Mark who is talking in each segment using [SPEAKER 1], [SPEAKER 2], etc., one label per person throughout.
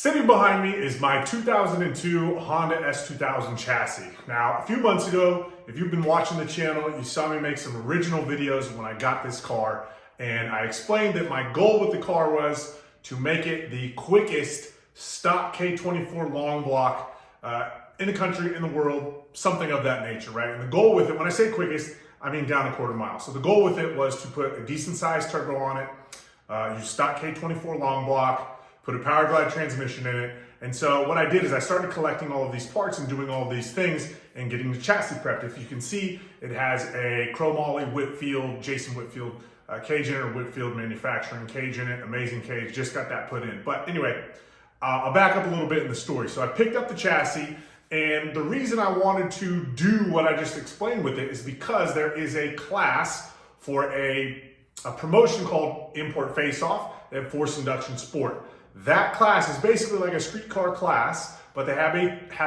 [SPEAKER 1] Sitting behind me is my 2002 Honda S2000 chassis. Now, a few months ago, if you've been watching the channel, you saw me make some original videos when I got this car, and I explained that my goal with the car was to make it the quickest stock K24 long block in the country, in the world, something of that nature, right? And the goal with it, when I say quickest, I mean down a quarter mile. So the goal with it was to put a decent sized turbo on it, use stock K24 long block, put a power glide transmission in it. And so what I did is I started collecting all of these parts and doing all of these things and getting the chassis prepped. If you can see, it has a chromoly Whitfield, Jason Whitfield cage in it, or Whitfield manufacturing cage in it, amazing cage, just got that put in. But anyway, I'll back up a little bit in the story. So I picked up the chassis, and the reason I wanted to do what I just explained with it is because there is a class for a promotion called Import Face-Off. They have Force Induction Sport. That class is basically like a street car class, but they have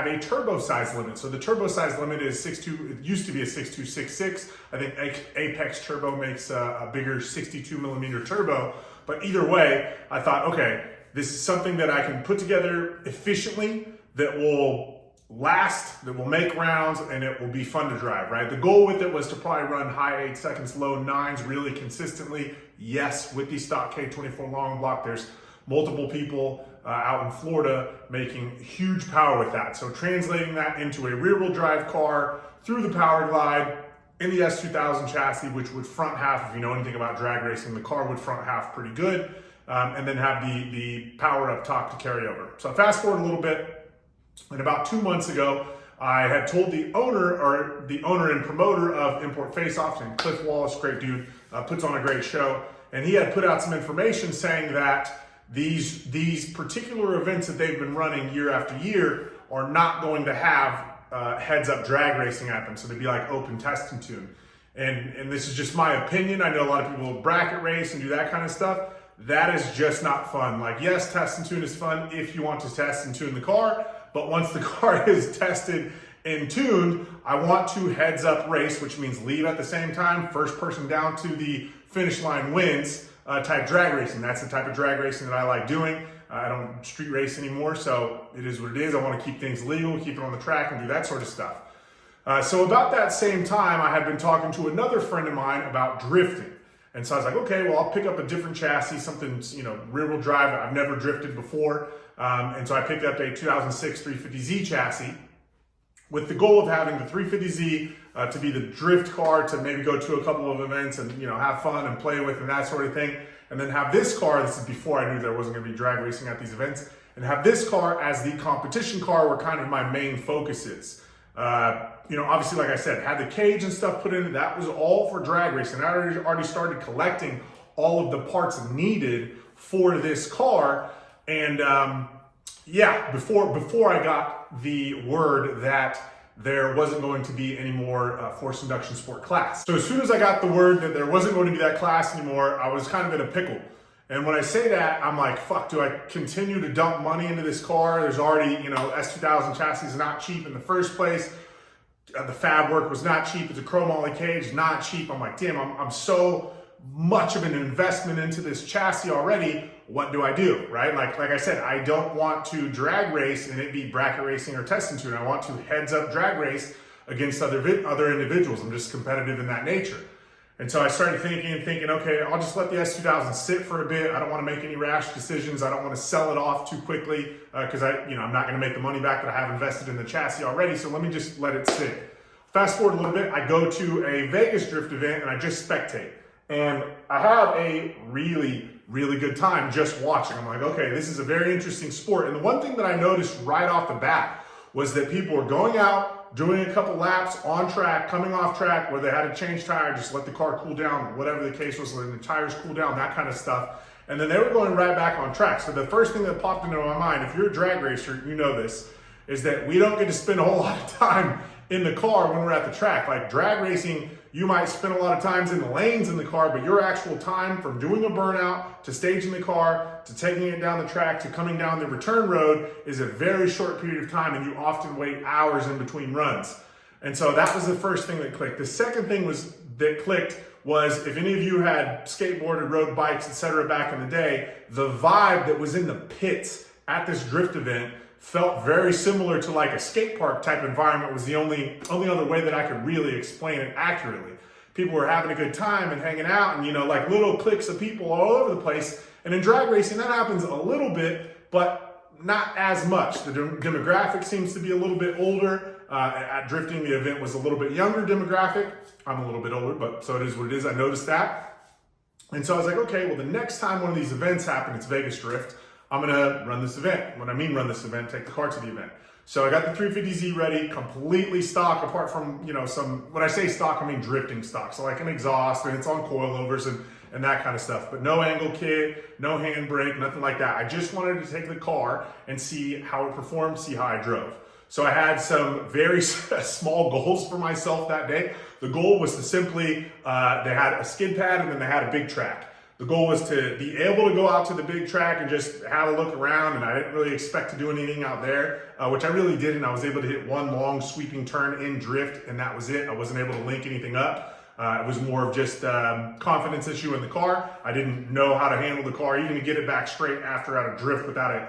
[SPEAKER 1] a turbo size limit. So the turbo size limit is 6.2, it used to be a 6.266. I think Apex Turbo makes a bigger 62 millimeter turbo. But either way, I thought, okay, this is something that I can put together efficiently, that will last, that will make rounds, and it will be fun to drive, right? The goal with it was to probably run high 8 seconds, low 9s really consistently. Yes, with the stock K24 long block, there's multiple people out in Florida making huge power with that. So translating that into a rear wheel drive car through the power glide in the S2000 chassis, which would front half, if you know anything about drag racing, the car would front half pretty good, and then have the power up top to carry over. So fast forward a little bit, and about 2 months ago, I had told the owner and promoter of Import Face-Off, and Cliff Wallace, great dude, puts on a great show, and he had put out some information saying that these particular events that they've been running year after year are not going to have heads-up drag racing at them. So they'd be like open test and tune. And this is just my opinion. I know a lot of people bracket race and do that kind of stuff. That is just not fun. Like, yes, test and tune is fun if you want to test and tune the car, but once the car is tested and tuned, I want to heads-up race, which means leave at the same time, first person down to the finish line wins. Type drag racing. That's the type of drag racing that I like doing. I don't street race anymore, so it is what it is. I want to keep things legal, keep it on the track, and do that sort of stuff. So about that same time, I had been talking to another friend of mine about drifting. And so I was like, okay, well, I'll pick up a different chassis, something, rear wheel drive. I've never drifted before. And so I picked up a 2006 350Z chassis with the goal of having the 350Z to be the drift car, to maybe go to a couple of events and have fun and play with and that sort of thing. And then have this car, this is before I knew there wasn't gonna be drag racing at these events, and have this car as the competition car where kind of my main focus is. Obviously, like I said, had the cage and stuff put in, that was all for drag racing. I already started collecting all of the parts needed for this car. And before I got the word that there wasn't going to be any more Force Induction Sport class. So as soon as I got the word that there wasn't going to be that class anymore, I was kind of in a pickle. And when I say that, I'm like, fuck, do I continue to dump money into this car? There's already, S2000 chassis is not cheap in the first place. The fab work was not cheap. It's a chromoly cage, not cheap. I'm like, damn, I'm so much of an investment into this chassis already. What do I do, right? Like I said, I don't want to drag race and it be bracket racing or test and tune. I want to heads up drag race against other individuals. I'm just competitive in that nature. And so I started thinking, okay, I'll just let the S2000 sit for a bit. I don't want to make any rash decisions. I don't want to sell it off too quickly because I'm not going to make the money back that I have invested in the chassis already. So let me just let it sit. Fast forward a little bit, I go to a Vegas drift event and I just spectate. And I had a really good time just watching. I'm like, okay, this is a very interesting sport. And the one thing that I noticed right off the bat was that people were going out, doing a couple laps on track, coming off track where they had to change tire, just let the car cool down, whatever the case was, letting the tires cool down, that kind of stuff. And then they were going right back on track. So the first thing that popped into my mind, if you're a drag racer, you know this, is that we don't get to spend a whole lot of time in the car when we're at the track. Like drag racing, you might spend a lot of times in the lanes in the car, but your actual time from doing a burnout to staging the car to taking it down the track to coming down the return road is a very short period of time, and you often wait hours in between runs. And so that was the first thing that clicked. The second thing that clicked was, if any of you had skateboarded, rode bikes, etc. back in the day, the vibe that was in the pits at this drift event felt very similar to like a skate park type environment. Was the only other way that I could really explain it accurately. People were having a good time and hanging out, and like little cliques of people all over the place. And in drag racing, that happens a little bit, but not as much. The demographic seems to be a little bit older. At drifting, the event was a little bit younger demographic. I'm a little bit older, but so it is what it is. I noticed that. And so I was like, okay, well, the next time one of these events happen, it's Vegas Drift, I'm gonna run this event. When I mean run this event, take the car to the event. So I got the 350Z ready, completely stock, apart from, when I say stock, I mean drifting stock. So like an exhaust, and it's on coilovers and that kind of stuff. But no angle kit, no handbrake, nothing like that. I just wanted to take the car and see how it performed, see how I drove. So I had some very small goals for myself that day. The goal was to simply, they had a skid pad and then they had a big track. The goal was to be able to go out to the big track and just have a look around, and I didn't really expect to do anything out there, which I really didn't. I was able to hit one long sweeping turn in drift, and that was it. I wasn't able to link anything up. It was more of just confidence issue in the car. I didn't know how to handle the car, even to get it back straight after out of drift without it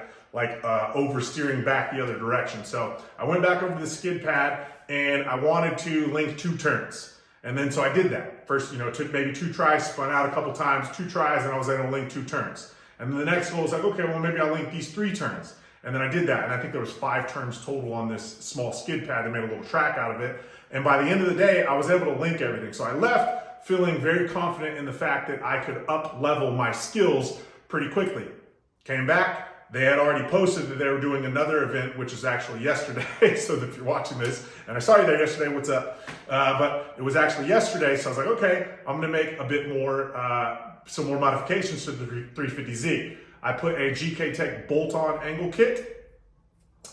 [SPEAKER 1] oversteering back the other direction. So I went back over to the skid pad, and I wanted to link 2 turns. And then so I did that. First, it took maybe 2 tries, spun out a couple times, 2 tries, and I was able to link 2 turns. And then the next goal was like, okay, well, maybe I'll link these 3 turns. And then I did that. And I think there was 5 turns total on this small skid pad. They made a little track out of it. And by the end of the day, I was able to link everything. So I left feeling very confident in the fact that I could up level my skills pretty quickly. Came back. They had already posted that they were doing another event, which is actually yesterday. So if you're watching this, and I saw you there yesterday, what's up? But it was actually yesterday. So I was like, okay, I'm gonna make a bit more, some more modifications to the 350Z. I put a GK Tech bolt-on angle kit,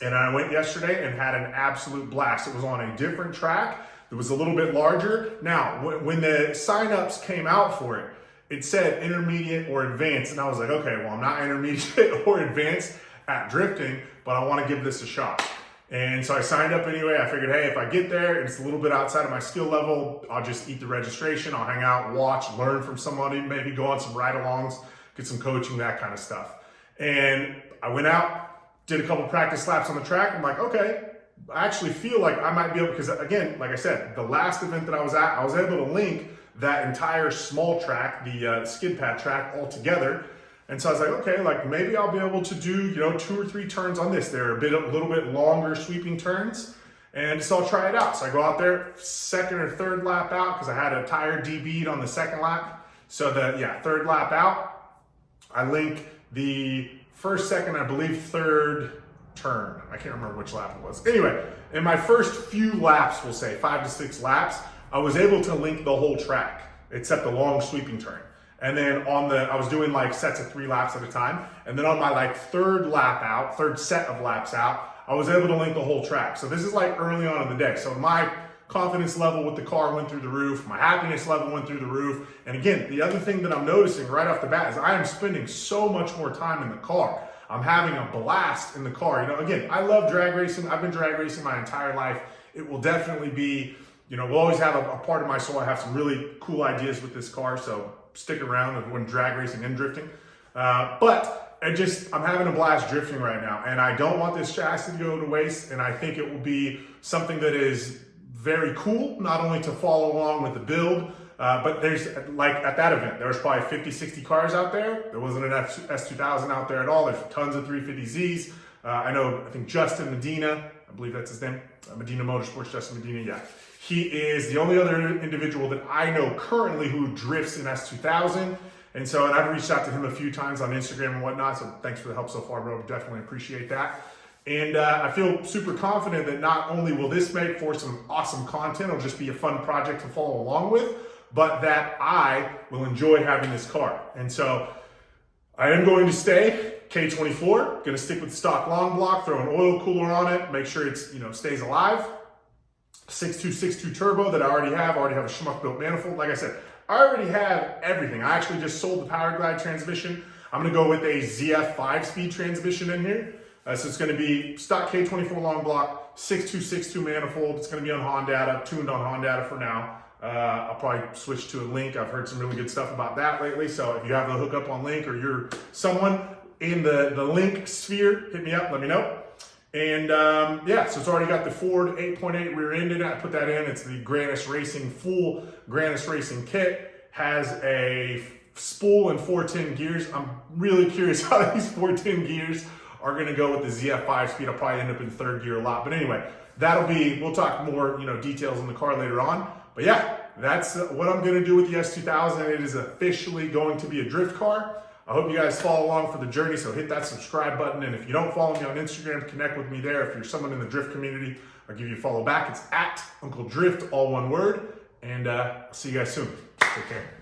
[SPEAKER 1] and I went yesterday and had an absolute blast. It was on a different track. It was a little bit larger. Now, when the signups came out for it, it said intermediate or advanced, and I was like, okay, well, I'm not intermediate or advanced at drifting, but I want to give this a shot. And so I signed up anyway. I figured, hey, if I get there and it's a little bit outside of my skill level, I'll just eat the registration. I'll hang out, watch, learn from somebody, maybe go on some ride-alongs, get some coaching, that kind of stuff. And I went out, did a couple practice laps on the track. I'm like, okay, I actually feel like I might be able, because again, like I said, the last event that I was at, I was able to link that entire small track, the skid pad track, all together. And so I was like, okay, like maybe I'll be able to do 2 or 3 turns on this. They're a little bit longer sweeping turns, and so I'll try it out. So I go out there, 2nd or 3rd lap out, because I had a tire DB'd on the 2nd lap. So the 3rd lap out, I link the 1st, 2nd, I believe 3rd turn. I can't remember which lap it was. Anyway, in my first few laps, we'll say 5 to 6 laps, I was able to link the whole track, except the long sweeping turn. And then I was doing like sets of 3 laps at a time. And then on my 3rd set of laps out, I was able to link the whole track. So this is like early on in the day. So my confidence level with the car went through the roof. My happiness level went through the roof. And again, the other thing that I'm noticing right off the bat is I am spending so much more time in the car. I'm having a blast in the car. Again, I love drag racing. I've been drag racing my entire life. It will definitely be, we'll always have a part of my soul. I have some really cool ideas with this car, so stick around when drag racing and drifting. But I'm having a blast drifting right now, and I don't want this chassis to go to waste, and I think it will be something that is very cool, not only to follow along with the build, but there's, like at that event, there was probably 50, 60 cars out there. There wasn't an S2000 out there at all. There's tons of 350Zs. I think Justin Medina, I believe that's his name, Medina Motorsports, Justin Medina, yeah. He is the only other individual that I know currently who drifts in S2000. And I've reached out to him a few times on Instagram and whatnot. So thanks for the help so far, bro. Definitely appreciate that. And I feel super confident that not only will this make for some awesome content, it'll just be a fun project to follow along with, but that I will enjoy having this car. And so I am going to stay K24, going to stick with the stock long block, throw an oil cooler on it, make sure it's, stays alive. 6262 turbo that I already have a schmuck built manifold. Like I said, I already have everything. I actually just sold the Power Glide transmission. I'm gonna go with a ZF 5-speed transmission in here. So it's gonna be stock K24 long block, 6262 manifold. It's gonna be on Honda, tuned on Honda for now. I'll probably switch to a Link. I've heard some really good stuff about that lately. So if you have the hookup on Link or you're someone, in the link sphere. Hit me up, let me know. And yeah, so it's already got the Ford 8.8 rear end in it. I put that in. It's the Granis Racing, full Granis Racing kit. Has a spool and 410 gears. I'm really curious how these 410 gears are gonna go with the ZF 5-speed. I'll probably end up in third gear a lot. But anyway, we'll talk more details on the car later on. But yeah, that's what I'm gonna do with the S2000. It is officially going to be a drift car. I hope you guys follow along for the journey, so hit that subscribe button. And if you don't follow me on Instagram, connect with me there. If you're someone in the drift community, I'll give you a follow back. It's @UncleDrift, all one word. And I'll see you guys soon. Take care.